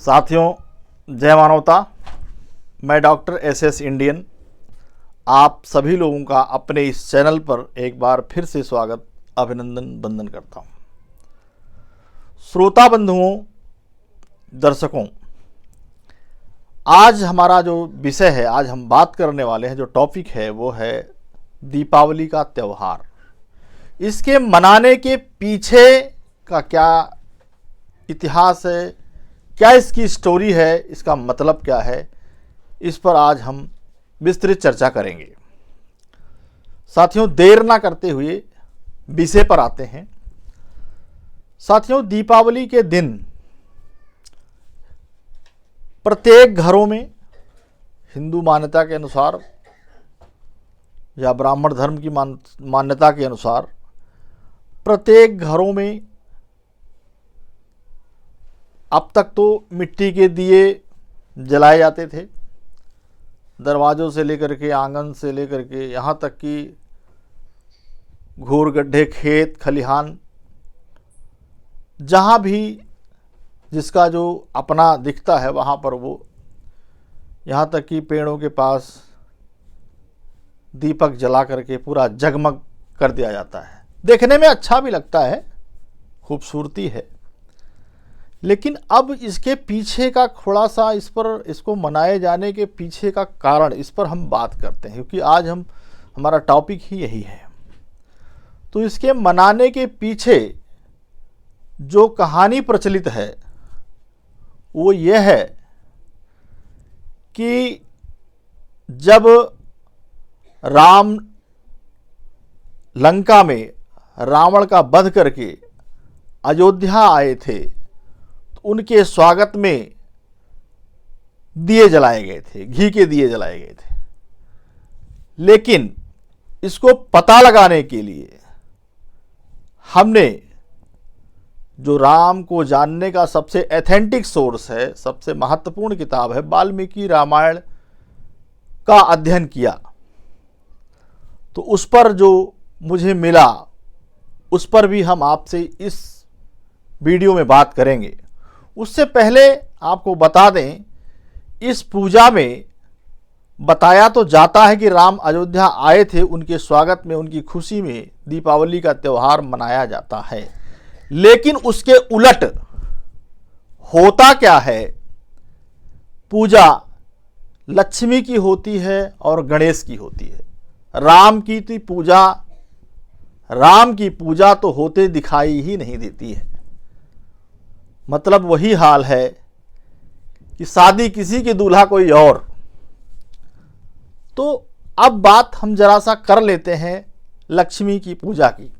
साथियों, जय मानवता। मैं डॉक्टर एस इंडियन आप सभी लोगों का अपने इस चैनल पर एक बार फिर से स्वागत, अभिनंदन, वंदन करता हूं। श्रोता बंधुओं, दर्शकों, आज हमारा जो विषय है, आज हम बात करने वाले हैं, जो टॉपिक है वो है दीपावली का त्यौहार। इसके मनाने के पीछे का क्या इतिहास है, क्या इसकी स्टोरी है, इसका मतलब क्या है, इस पर आज हम विस्तृत चर्चा करेंगे। साथियों, देर ना करते हुए विषय पर आते हैं। साथियों, दीपावली के दिन प्रत्येक घरों में हिंदू मान्यता के अनुसार या ब्राह्मण धर्म की मान्यता के अनुसार प्रत्येक घरों में अब तक तो मिट्टी के दिए जलाए जाते थे। दरवाज़ों से लेकर के, आंगन से लेकर के, यहाँ तक कि घूर गड्ढे, खेत खलिहान, जहाँ भी जिसका जो अपना दिखता है वहाँ पर वो, यहाँ तक कि पेड़ों के पास दीपक जला करके पूरा जगमग कर दिया जाता है। देखने में अच्छा भी लगता है, खूबसूरती है। लेकिन अब इसके पीछे का थोड़ा सा, इसको मनाए जाने के पीछे का कारण, इस पर हम बात करते हैं, क्योंकि आज हमारा टॉपिक ही यही है। तो इसके मनाने के पीछे जो कहानी प्रचलित है वो ये है कि जब राम लंका में रावण का वध करके अयोध्या आए थे, उनके स्वागत में दिए जलाए गए थे, घी के दिए जलाए गए थे। लेकिन इसको पता लगाने के लिए हमने जो राम को जानने का सबसे एथेंटिक सोर्स है, सबसे महत्वपूर्ण किताब है, वाल्मीकि रामायण का अध्ययन किया। तो उस पर जो मुझे मिला, उस पर भी हम आपसे इस वीडियो में बात करेंगे। उससे पहले आपको बता दें, इस पूजा में बताया तो जाता है कि राम अयोध्या आए थे, उनके स्वागत में, उनकी खुशी में दीपावली का त्यौहार मनाया जाता है। लेकिन उसके उलट होता क्या है, पूजा लक्ष्मी की होती है और गणेश की होती है। राम की पूजा तो होते दिखाई ही नहीं देती है। मतलब वही हाल है कि शादी किसी की, दूल्हा कोई और। तो अब बात हम जरा सा कर लेते हैं लक्ष्मी की पूजा की।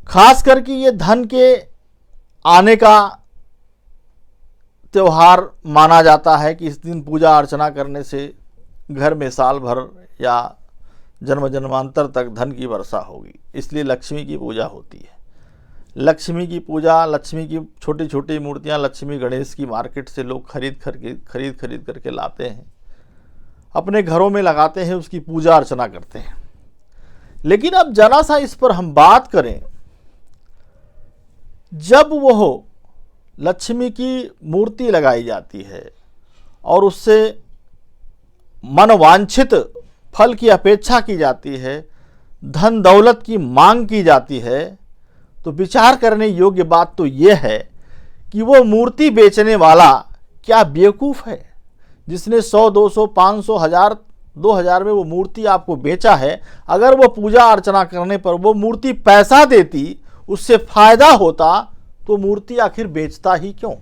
खास करके ये धन के आने का त्यौहार माना जाता है कि इस दिन पूजा अर्चना करने से घर में साल भर या जन्म जन्मांतर तक धन की वर्षा होगी, इसलिए लक्ष्मी की पूजा होती है। लक्ष्मी की पूजा, लक्ष्मी की छोटी छोटी मूर्तियां, लक्ष्मी गणेश की मार्केट से लोग खरीद करके लाते हैं, अपने घरों में लगाते हैं, उसकी पूजा अर्चना करते हैं। लेकिन अब जरा सा इस पर हम बात करें, जब वो लक्ष्मी की मूर्ति लगाई जाती है और उससे मनवांछित फल की अपेक्षा की जाती है, धन दौलत की मांग की जाती है, तो विचार करने योग्य बात तो यह है कि वो मूर्ति बेचने वाला क्या बेवकूफ़ है, जिसने 100, 200, 500, 1000, 2000 में वो मूर्ति आपको बेचा है। अगर वो पूजा अर्चना करने पर वो मूर्ति पैसा देती, उससे फायदा होता, तो मूर्ति आखिर बेचता ही क्यों?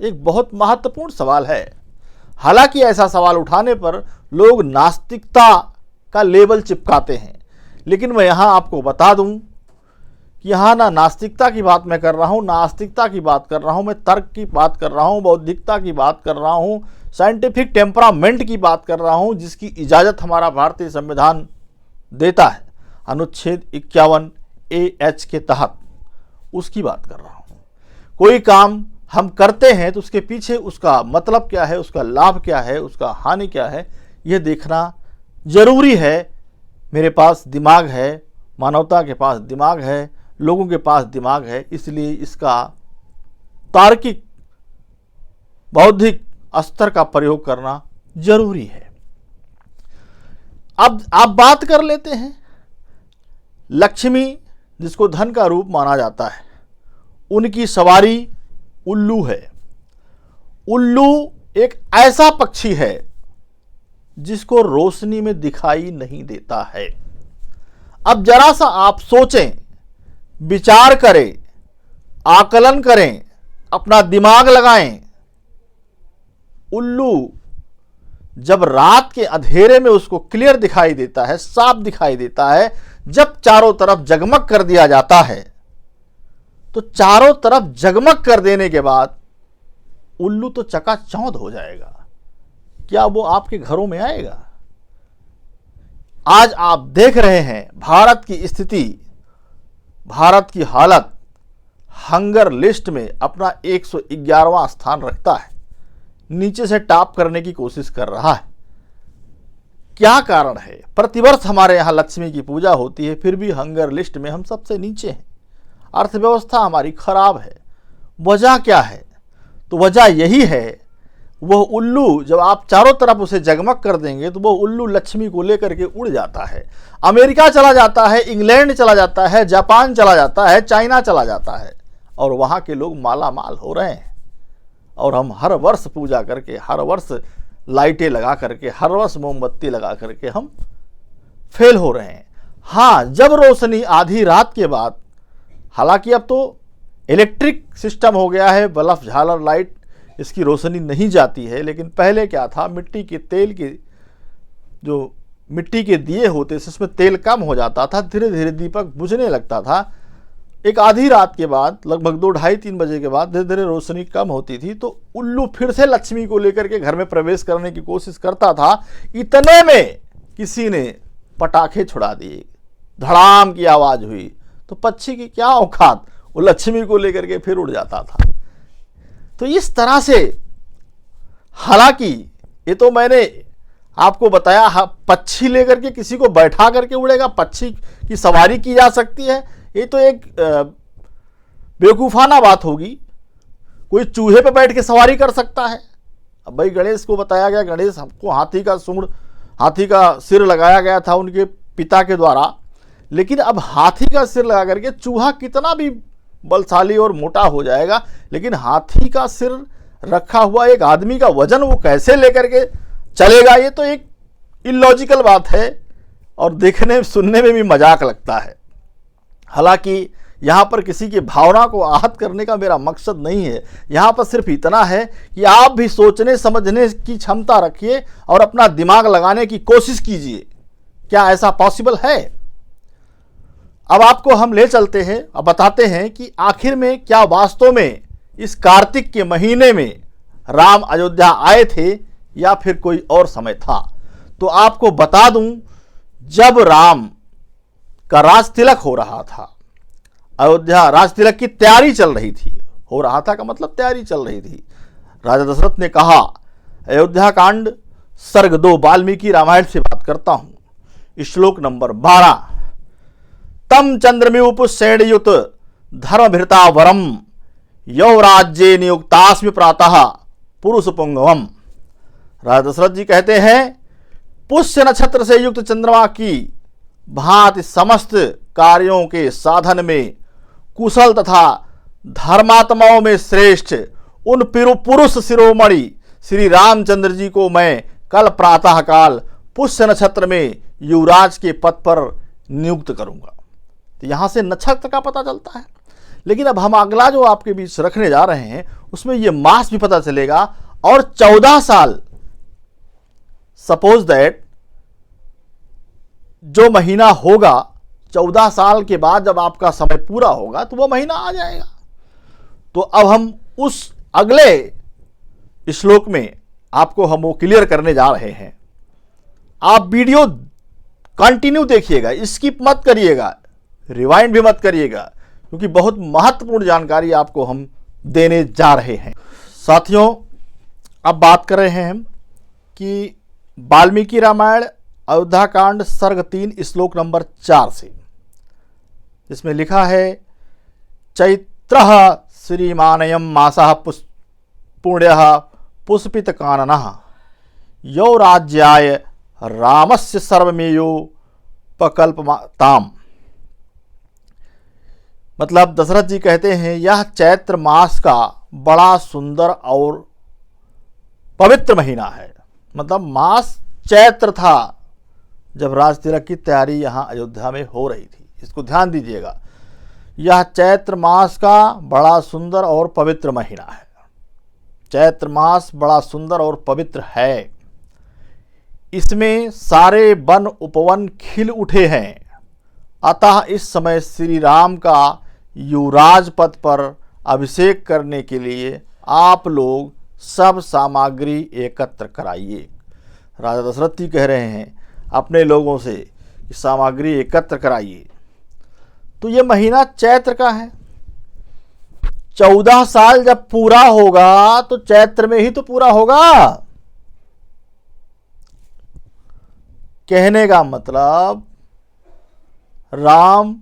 एक बहुत महत्वपूर्ण सवाल है। हालांकि ऐसा सवाल उठाने पर लोग नास्तिकता का लेबल चिपकाते हैं, लेकिन मैं यहाँ आपको बता दूं कि यहाँ ना नास्तिकता की बात मैं कर रहा हूँ, ना आस्तिकता की बात कर रहा हूँ, मैं तर्क की बात कर रहा हूँ, बौद्धिकता की बात कर रहा हूँ, साइंटिफिक टेम्परामेंट की बात कर रहा हूँ, जिसकी इजाज़त हमारा भारतीय संविधान देता है अनुच्छेद 51A(H) के तहत, उसकी बात कर रहा हूँ। कोई काम हम करते हैं तो उसके पीछे उसका मतलब क्या है, उसका लाभ क्या है, उसका हानि क्या है, यह देखना जरूरी है। मेरे पास दिमाग है, मानवता के पास दिमाग है, लोगों के पास दिमाग है, इसलिए इसका तार्किक बौद्धिक स्तर का प्रयोग करना जरूरी है। अब आप बात कर लेते हैं लक्ष्मी, जिसको धन का रूप माना जाता है, उनकी सवारी उल्लू है। उल्लू एक ऐसा पक्षी है जिसको रोशनी में दिखाई नहीं देता है। अब जरा सा आप सोचें, विचार करें, आकलन करें, अपना दिमाग लगाएं। उल्लू जब रात के अंधेरे में उसको क्लियर दिखाई देता है, साफ दिखाई देता है, जब चारों तरफ जगमग कर दिया जाता है, तो चारों तरफ जगमग कर देने के बाद उल्लू तो चकाचौंध हो जाएगा। क्या वो आपके घरों में आएगा? आज आप देख रहे हैं भारत की स्थिति, भारत की हालत हंगर लिस्ट में अपना 111वां स्थान रखता है, नीचे से टॉप करने की कोशिश कर रहा है। क्या कारण है? प्रतिवर्ष हमारे यहाँ लक्ष्मी की पूजा होती है, फिर भी हंगर लिस्ट में हम सबसे नीचे हैं। अर्थव्यवस्था हमारी खराब है। वजह क्या है? तो वजह यही है, वह उल्लू जब आप चारों तरफ उसे जगमग कर देंगे तो वह उल्लू लक्ष्मी को लेकर के उड़ जाता है। अमेरिका चला जाता है, इंग्लैंड चला जाता है, जापान चला जाता है, चाइना चला जाता है, और वहाँ के लोग माला माल हो रहे हैं। और हम हर वर्ष पूजा करके, हर वर्ष लाइटें लगा करके, हर वर्ष मोमबत्ती लगा करके हम फेल हो रहे हैं। हाँ, जब रोशनी आधी रात के बाद, हालांकि अब तो इलेक्ट्रिक सिस्टम हो गया है, बल्ब, झालर, लाइट, इसकी रोशनी नहीं जाती है, लेकिन पहले क्या था, मिट्टी के तेल के जो मिट्टी के दिए होते थे उसमें तेल कम हो जाता था, धीरे धीरे दीपक बुझने लगता था। एक आधी रात के बाद, लगभग 2, 2:30, 3 बजे के बाद धीरे धीरे रोशनी कम होती थी, तो उल्लू फिर से लक्ष्मी को लेकर के घर में प्रवेश करने की कोशिश करता था। इतने में किसी ने पटाखे छुड़ा दिए, धड़ाम की आवाज़ हुई, तो पक्षी की क्या औकात, वो लक्ष्मी को लेकर के फिर उड़ जाता था। तो इस तरह से, हालांकि ये तो मैंने आपको बताया, पक्षी लेकर के किसी को बैठा करके उड़ेगा, पक्षी की सवारी की जा सकती है, ये तो एक बेवकूफ़ाना बात होगी। कोई चूहे पे बैठ के सवारी कर सकता है? अब भाई गणेश को बताया गया, गणेश हमको हाथी का सिर लगाया गया था उनके पिता के द्वारा, लेकिन अब हाथी का सिर लगा करके चूहा कितना भी बलशाली और मोटा हो जाएगा, लेकिन हाथी का सिर रखा हुआ एक आदमी का वजन वो कैसे लेकर के चलेगा? ये तो एक इलॉजिकल बात है और देखने सुनने में भी मजाक लगता है। हालांकि यहाँ पर किसी की भावना को आहत करने का मेरा मकसद नहीं है। यहाँ पर सिर्फ इतना है कि आप भी सोचने समझने की क्षमता रखिए और अपना दिमाग लगाने की कोशिश कीजिए। क्या ऐसा पॉसिबल है? अब आपको हम ले चलते हैं, अब बताते हैं कि आखिर में क्या वास्तव में इस कार्तिक के महीने में राम अयोध्या आए थे या फिर कोई और समय था। तो आपको बता दूं, जब राम का राज तिलक हो रहा था, अयोध्या राज तिलक की तैयारी चल रही थी, हो रहा था का मतलब तैयारी चल रही थी, राजा दशरथ ने कहा, अयोध्या कांड सर्ग 2 वाल्मीकि रामायण से बात करता हूं, श्लोक नंबर 12, तम चंद्रम्यूप सेणयुत धर्मभृता वरम यौ राज्ये नियुक्तास्मि प्रातः पुरुष पुंगवम। राजा दशरथ जी कहते हैं, पुष्य नक्षत्र से युक्त चंद्रमा की भांति समस्त कार्यों के साधन में कुशल तथा धर्मात्माओं में श्रेष्ठ उन पुरुष शिरोमणि श्री रामचंद्र जी को मैं कल प्रातः काल पुष्य नक्षत्र में युवराज के पद पर नियुक्त करूंगा। तो यहां से नक्षत्र का पता चलता है। लेकिन अब हम अगला जो आपके बीच रखने जा रहे हैं उसमें यह मास भी पता चलेगा, और 14 साल, सपोज दैट जो महीना होगा 14 साल के बाद जब आपका समय पूरा होगा तो वो महीना आ जाएगा। तो अब हम उस अगले श्लोक में आपको हम वो क्लियर करने जा रहे हैं। आप वीडियो कंटिन्यू देखिएगा, स्किप मत करिएगा, रिवाइंड भी मत करिएगा, क्योंकि बहुत महत्वपूर्ण जानकारी आपको हम देने जा रहे हैं। साथियों, अब बात कर रहे हैं हम कि वाल्मीकि रामायण अयोध्या कांड सर्ग 3 श्लोक नंबर 4 से, जिसमें लिखा है, चैत्र श्रीमानयम मासः पुण्यः पुष्पित काननः यो राज्याय रामस्य सर्वमेयोपकल्पताम। मतलब दशरथ जी कहते हैं यह चैत्र मास का बड़ा सुंदर और पवित्र महीना है। मतलब मास चैत्र था जब राज तिलक की तैयारी यहाँ अयोध्या में हो रही थी। इसको ध्यान दीजिएगा, यह चैत्र मास का बड़ा सुंदर और पवित्र महीना है। चैत्र मास बड़ा सुंदर और पवित्र है। इसमें सारे वन उपवन खिल उठे हैं। अतः इस समय श्री राम का युवराज पद पर अभिषेक करने के लिए आप लोग सब सामग्री एकत्र कराइए। राजा दशरथ जी कह रहे हैं अपने लोगों से कि सामग्री एकत्र कराइए। तो ये महीना चैत्र का है। 14 साल जब पूरा होगा तो चैत्र में ही तो पूरा होगा। कहने का मतलब राम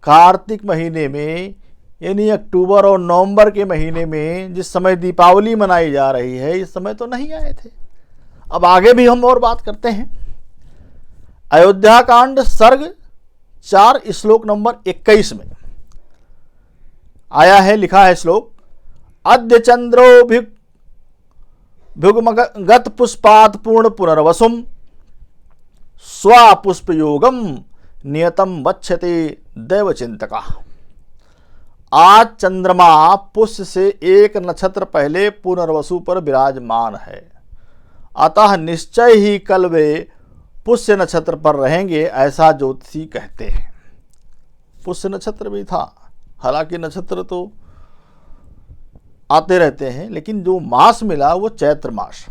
कार्तिक महीने में यानी अक्टूबर और नवंबर के महीने में जिस समय दीपावली मनाई जा रही है, इस समय तो नहीं आए थे। अब आगे भी हम और बात करते हैं। अयोध्या कांड सर्ग 4 श्लोक नंबर 21 में आया है, लिखा है श्लोक, अद्य चंद्रो भुगमगत पुष्पात पूर्ण पुनर्वसुम स्वापुष्प योगम नियतम वक्षते दैवचिंतका। आज चंद्रमा पुष्य से एक नक्षत्र पहले पुनर्वसु पर विराजमान है, अतः निश्चय ही कल वे पुष्य नक्षत्र पर रहेंगे, ऐसा ज्योतिषी कहते हैं। पुष्य नक्षत्र भी था, हालांकि नक्षत्र तो आते रहते हैं, लेकिन जो मास मिला वो चैत्र मास।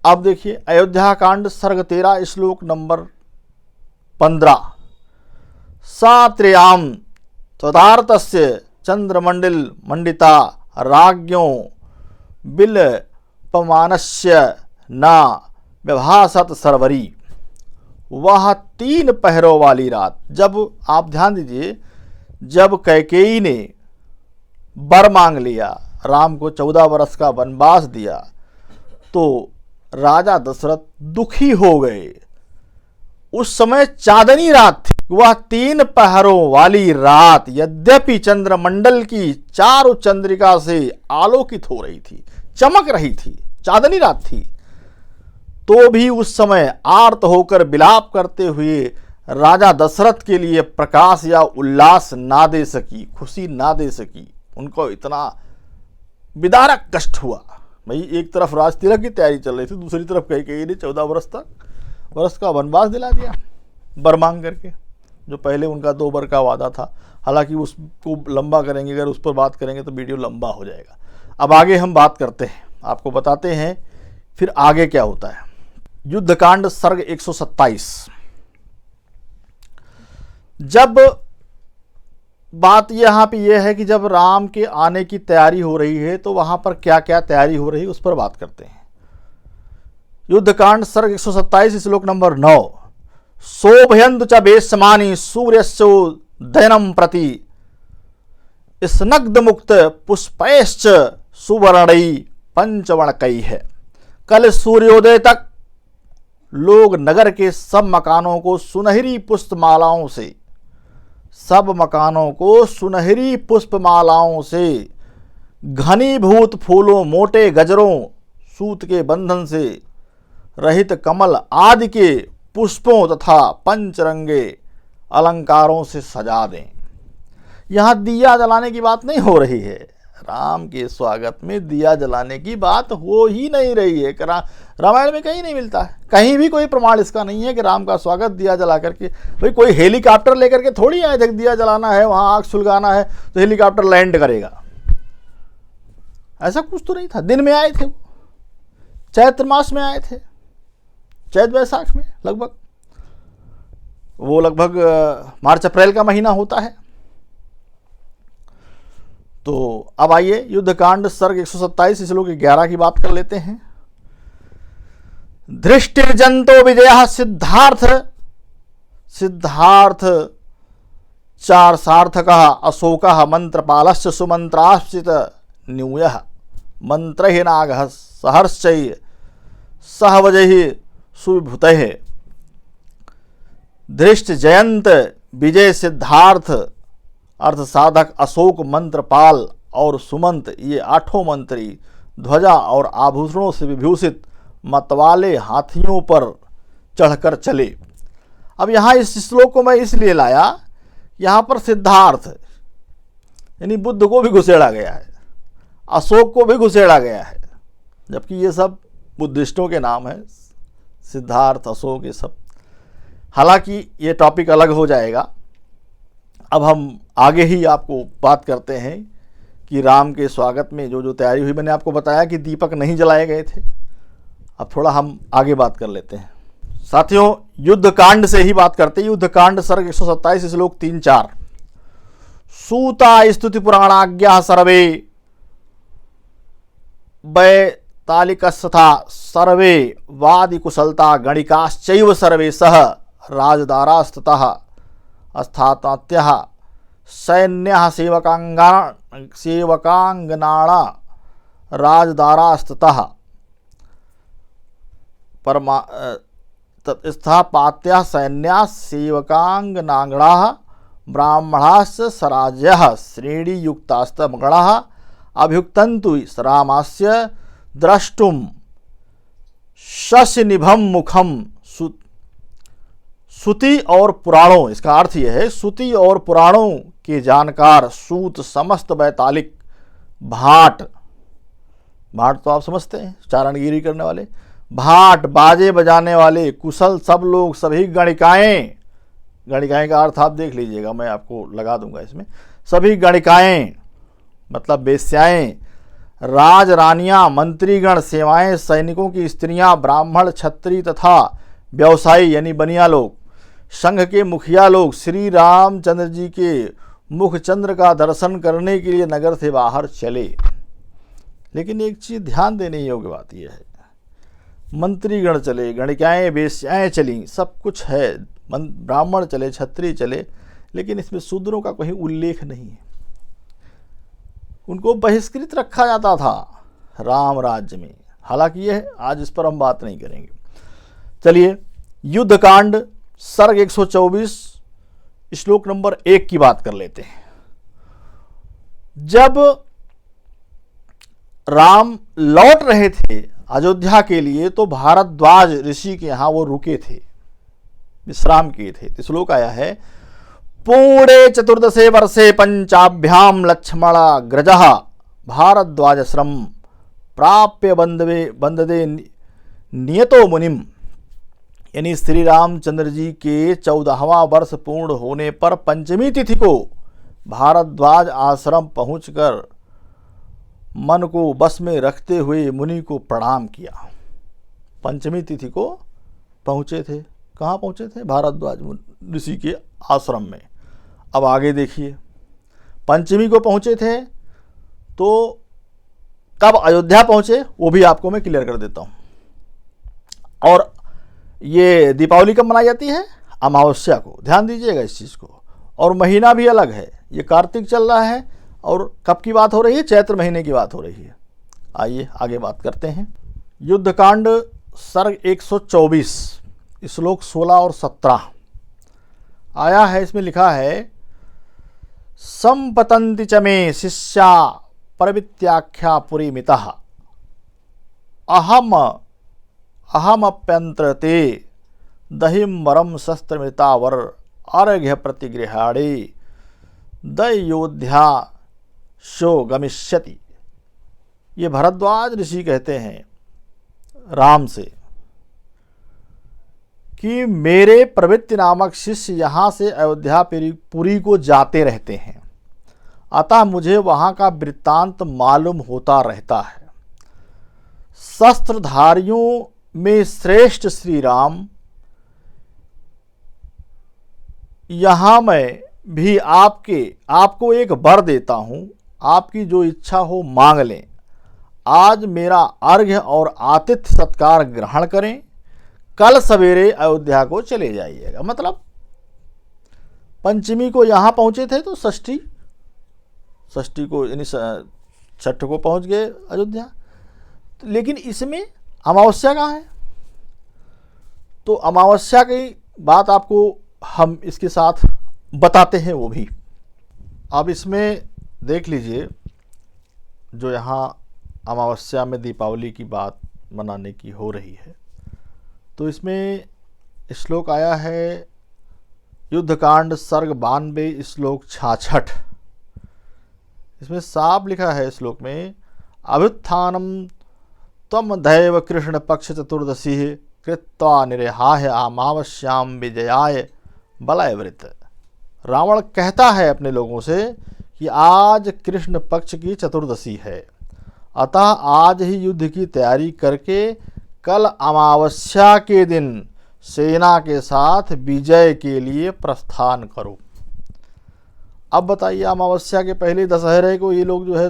अब देखिए अयोध्या कांड सर्ग 13 श्लोक नंबर 15, सात्र्याम तदार्थस्य चंद्रमंडल मंडिता राज्ञो बिलपमानस्य न व्यभासत सरवरी। वह 3 पहरों वाली रात, जब आप ध्यान दीजिए, जब कैकेयी ने वर मांग लिया, राम को 14 वर्ष का वनवास दिया, तो राजा दशरथ दुखी हो गए। उस समय चांदनी रात थी। वह 3 पहरों वाली रात यद्यपि चंद्रमंडल की चारों चंद्रिका से आलोकित हो रही थी, चमक रही थी, चांदनी रात थी, तो भी उस समय आर्त होकर विलाप करते हुए राजा दशरथ के लिए प्रकाश या उल्लास ना दे सकी, खुशी ना दे सकी। उनको इतना विदारक कष्ट हुआ। भाई एक तरफ राज तिलक की तैयारी चल रही थी, दूसरी तरफ कैकेयी ने 14 वर्ष का वनवास दिला दिया वर मांग करके, जो पहले उनका 2 वर का वादा था। हालांकि उसको लंबा करेंगे, अगर उस पर बात करेंगे तो वीडियो लंबा हो जाएगा। अब आगे हम बात करते हैं, आपको बताते हैं फिर आगे क्या होता है। युद्धकांड सर्ग 127। जब बात यहाँ पे यह है कि जब राम के आने की तैयारी हो रही है तो वहां पर क्या क्या तैयारी हो रही है उस पर बात करते हैं। युद्धकांड सर्ग 127 श्लोक नंबर 9, शोभयन्तु च वेश्मानि सूर्यस्यो दयनम प्रति स्नग्ध मुक्त पुष्पैश्च सुवर्णै पंचवर्णकैः। कल सूर्योदय तक लोग नगर के सब मकानों को सुनहरी पुष्पमालाओं से घनीभूत फूलों, मोटे गजरों, सूत के बंधन से रहित कमल आदि के पुष्पों तथा पंचरंगे अलंकारों से सजा दें। यहाँ दिया जलाने की बात नहीं हो रही है। राम के स्वागत में दिया जलाने की बात हो ही नहीं रही है। रामायण में कहीं नहीं मिलता है, कहीं भी कोई प्रमाण इसका नहीं है कि राम का स्वागत दिया जला करके। भाई कोई हेलीकॉप्टर लेकर के थोड़ी आए थे, दिया जलाना है, वहां आग सुलगाना है तो हेलीकॉप्टर लैंड करेगा, ऐसा कुछ तो नहीं था। दिन में आए थे, चैत्र मास में आए थे, चैत वैशाख में लगभग, वो लगभग मार्च अप्रैल का महीना होता है। तो अब आइए युद्धकांड सर्ग 127 श्लोक 11 की बात कर लेते हैं। धृष्टिर्जंतो विजय सिद्धार्थ चार सार्थकः अशोकः मंत्रपालस्य सुमंत्राश्चित न्यूयः मंत्रहीनागः सहर्षै सहवजैः सुविभूतैः धृष्ट जयंत विजय सिद्धार्थ अर्थ साधक अशोक मंत्रपाल और सुमंत ये आठों मंत्री ध्वजा और आभूषणों से विभूषित मतवाले हाथियों पर चढ़कर चले। अब यहाँ इस श्लोक को मैं इसलिए लाया, यहाँ पर सिद्धार्थ यानी बुद्ध को भी घुसेड़ा गया है, अशोक को भी घुसेड़ा गया है, जबकि ये सब बुद्धिस्टों के नाम है, सिद्धार्थ अशोक ये सब। हालांकि ये टॉपिक अलग हो जाएगा। अब हम आगे ही आपको बात करते हैं कि राम के स्वागत में जो जो तैयारी हुई। मैंने आपको बताया कि दीपक नहीं जलाए गए थे। अब थोड़ा हम आगे बात कर लेते हैं। साथियों, युद्ध कांड से ही बात करते हैं। युद्ध कांड सर्ग 127 श्लोक 3-4। सूता स्तुति पुराणाज्ञा सर्वे वैतालिकस्तथा सर्वे वादि कुशलता गणिकाश्चैव सर्वे सह राजदारास्ततः अस्थात्याः सैन्यः सेवकांगनाणा राजदारास्ततः स्थापात्याः सैन्याः सेवकांगनागणाः ब्राह्मणाश्च सराज्यः श्रेणीयुक्तास्तमगणाः अभ्युक्तन्तु रामस्य द्रष्टुं शशनिभं मुखम। श्रुति और पुराणों, इसका अर्थ यह है श्रुति और पुराणों के जानकार सूत समस्त वैतालिक भाट तो आप समझते हैं, चारणगिरी करने वाले, भाट बाजे बजाने वाले, कुशल सब लोग, सभी गणिकाएं का अर्थ आप देख लीजिएगा, मैं आपको लगा दूंगा इसमें। सभी गणिकाएं मतलब बेश्याएं, राज रानियां, मंत्रीगण, सेवाएं, सैनिकों की स्त्रियां, ब्राह्मण, क्षत्रिय तथा व्यवसायी यानी बनिया लोग, संघ के मुखिया लोग श्री रामचंद्र जी के मुख चंद्र का दर्शन करने के लिए नगर से बाहर चले। लेकिन एक चीज ध्यान देने योग्य बात यह है, मंत्रीगण चले, गणिकाएं वेश्याएं चली, सब कुछ है, ब्राह्मण चले, क्षत्रिय चले, लेकिन इसमें शूद्रों का कोई उल्लेख नहीं है। उनको बहिष्कृत रखा जाता था राम राज्य में। हालांकि यह आज इस पर हम बात नहीं करेंगे। चलिए, युद्ध कांड सर्ग 124 श्लोक नंबर 1 की बात कर लेते हैं। जब राम लौट रहे थे अयोध्या के लिए तो भारद्वाज ऋषि के यहां वो रुके थे, विश्राम किए थे। तो श्लोक आया है, पूर्णे चतुर्दशे वर्षे पंचाभ्याम लक्ष्मणाग्रजः भारद्वाजश्रम प्राप्य वंददे नियतो मुनिम। यानी श्री रामचंद्र जी के 14वां वर्ष पूर्ण होने पर पंचमी तिथि को भारद्वाज आश्रम पहुंचकर मन को बस में रखते हुए मुनि को प्रणाम किया। पंचमी तिथि को पहुंचे थे, कहाँ पहुंचे थे? भारद्वाज ऋषि के आश्रम में। अब आगे देखिए, पंचमी को पहुंचे थे तो कब अयोध्या पहुंचे वो भी आपको मैं क्लियर कर देता हूं। और ये दीपावली कब मनाई जाती है? अमावस्या को, ध्यान दीजिएगा इस चीज़ को। और महीना भी अलग है, ये कार्तिक चल रहा है और कब की बात हो रही है? चैत्र महीने की बात हो रही है। आइए आगे बात करते हैं। युद्धकांड सर्ग 124 श्लोक 16 और 17 आया है। इसमें लिखा है, संपतंति च मे शिष्या प्रवृत्त्याख्या पुरीमितः अहमप्यंत्रते दहिमरम शस्त्रमृतावर अर्घ्य प्रतिगृहाणे दयोध्या शो गमिष्यति। ये भरद्वाज ऋषि कहते हैं राम से कि मेरे प्रवृत्ति नामक शिष्य यहाँ से अयोध्यापुरी को जाते रहते हैं, अतः मुझे वहाँ का वृत्तांत मालूम होता रहता है। शस्त्रधारियों में श्रेष्ठ श्री राम, यहाँ मैं भी आपको एक वर देता हूँ, आपकी जो इच्छा हो मांग लें। आज मेरा अर्घ्य और आतिथ्य सत्कार ग्रहण करें, कल सवेरे अयोध्या को चले जाइएगा। मतलब पंचमी को यहाँ पहुँचे थे तो षष्ठी को यानी छठ को पहुँच गए अयोध्या। लेकिन इसमें अमावस्या कहाँ है? तो अमावस्या की बात आपको हम इसके साथ बताते हैं वो भी। अब इसमें देख लीजिए, जो यहाँ अमावस्या में दीपावली की बात मनाने की हो रही है, तो इसमें श्लोक आया है युद्धकांड सर्ग 92 श्लोक 66। इसमें साफ लिखा है श्लोक में, अभ्युत्थानम त्वम दैव कृष्ण पक्ष चतुर्दशी कृत्वा निरेहाय अमावस्याम विजयाय बलयवृत। रावण कहता है अपने लोगों से कि आज कृष्ण पक्ष की चतुर्दशी है, अतः आज ही युद्ध की तैयारी करके कल अमावस्या के दिन सेना के साथ विजय के लिए प्रस्थान करो। अब बताइए, अमावस्या के पहले दशहरे को ये लोग जो है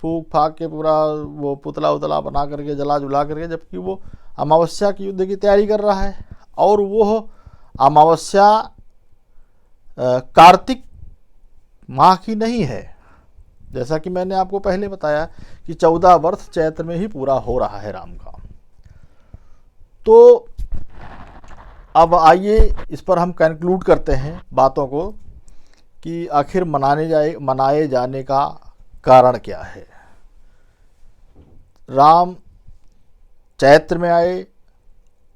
फूक फाक के पूरा वो पुतला उतला बना करके जला जुला करके, जबकि वो अमावस्या की युद्ध की तैयारी कर रहा है। और वो अमावस्या कार्तिक माह की नहीं है, जैसा कि मैंने आपको पहले बताया कि 14 वर्ष चैत्र में ही पूरा हो रहा है राम का। तो अब आइए इस पर हम कंक्लूड करते हैं बातों को कि आखिर मनाए जाने का कारण क्या है। राम चैत्र में आए,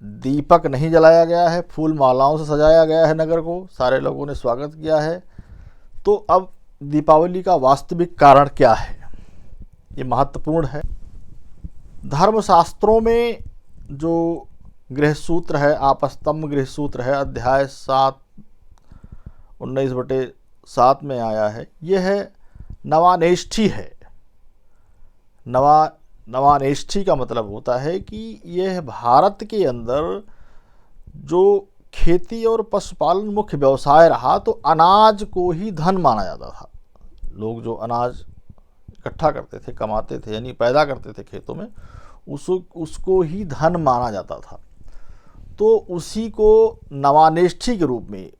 दीपक नहीं जलाया गया है, फूल मालाओं से सजाया गया है नगर को, सारे लोगों ने स्वागत किया है। तो अब दीपावली का वास्तविक कारण क्या है, ये महत्वपूर्ण है। धर्मशास्त्रों में जो गृहसूत्र है, आपस्तंभ गृहसूत्र है, अध्याय 7 19/7 में आया है, यह है नवानेष्ठी है। नवानेष्ठी का मतलब होता है कि यह भारत के अंदर जो खेती और पशुपालन मुख्य व्यवसाय रहा, तो अनाज को ही धन माना जाता था। लोग जो अनाज इकट्ठा करते थे, कमाते थे, यानी पैदा करते थे खेतों में, उसको ही धन माना जाता था। तो उसी को नवानेष्ठी के रूप में,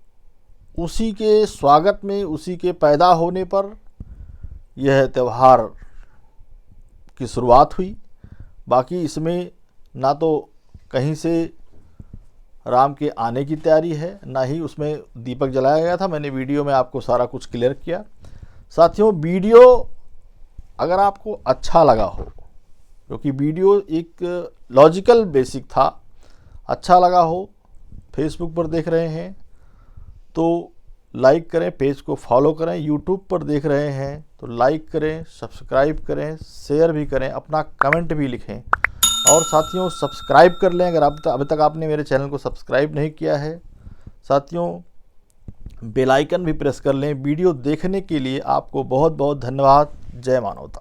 उसी के स्वागत में, उसी के पैदा होने पर यह त्यौहार की शुरुआत हुई। बाकी इसमें ना तो कहीं से राम के आने की तैयारी है, ना ही उसमें दीपक जलाया गया था। मैंने वीडियो में आपको सारा कुछ क्लियर किया। साथियों, वीडियो अगर आपको अच्छा लगा हो, क्योंकि वीडियो एक लॉजिकल बेसिक था, अच्छा लगा हो, फेसबुक पर देख रहे हैं तो लाइक करें, पेज को फॉलो करें। यूट्यूब पर देख रहे हैं तो लाइक करें, सब्सक्राइब करें, शेयर भी करें, अपना कमेंट भी लिखें। और साथियों, सब्सक्राइब कर लें अगर अभी तक आपने मेरे चैनल को सब्सक्राइब नहीं किया है। साथियों, बेल आइकन भी प्रेस कर लें। वीडियो देखने के लिए आपको बहुत बहुत धन्यवाद। जय मानवता।